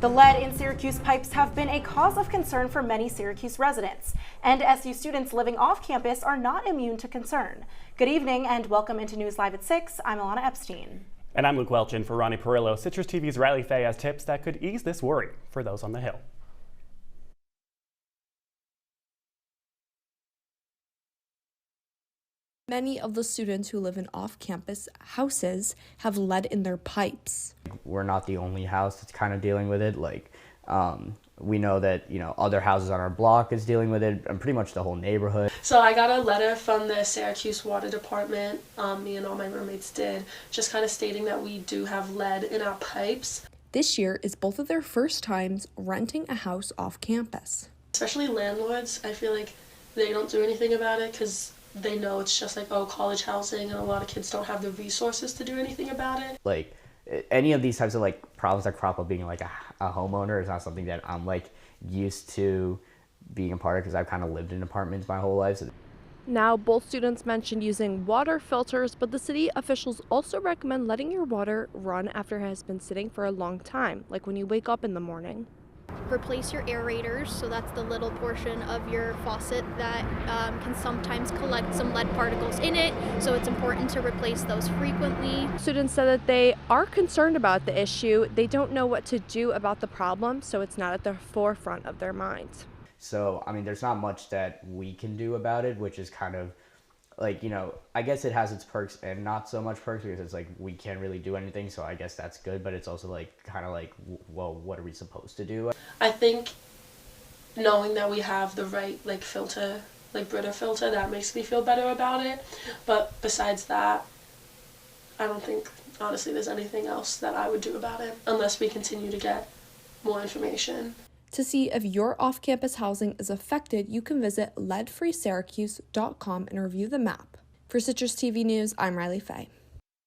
The lead in Syracuse pipes have been a cause of concern for many Syracuse residents, and SU students living off campus are not immune to concern. Good evening and welcome into News Live at 6. I'm Alana Epstein. And I'm Luke Welch in for Ronnie Perillo. Citrus TV's Riley Fay has tips that could ease this worry for those on the Hill. Many of the students who live in off-campus houses have lead in their pipes. We're not the only house that's kind of dealing with it. We know that, other houses on our block is dealing with it, and pretty much the whole neighborhood. So I got a letter from the Syracuse Water Department, me and all my roommates did, just kind of stating that we do have lead in our pipes. This year is both of their first times renting a house off campus. Especially landlords, I feel like they don't do anything about it because they know it's just like, college housing, and a lot of kids don't have the resources to do anything about it. Any of these types of problems that crop up being a homeowner is not something that I'm used to being a part of, because I've kind of lived in apartments my whole life. Now, both students mentioned using water filters, but the city officials also recommend letting your water run after it has been sitting for a long time, like when you wake up in the morning. Replace your aerators, so that's the little portion of your faucet that can sometimes collect some lead particles in it, so it's important to replace those frequently. Students said that they are concerned about the issue. They don't know what to do about the problem, so it's not at the forefront of their minds. So, there's not much that we can do about it, which is kind of I guess it has its perks and not so much perks, because it's we can't really do anything, so I guess that's good, but it's also well, what are we supposed to do? I think knowing that we have the right filter, Brita filter, that makes me feel better about it. But besides that, I don't think, honestly, there's anything else that I would do about it unless we continue to get more information. To see if your off-campus housing is affected, you can visit leadfreesyracuse.com and review the map. For Citrus TV News, I'm Riley Fay.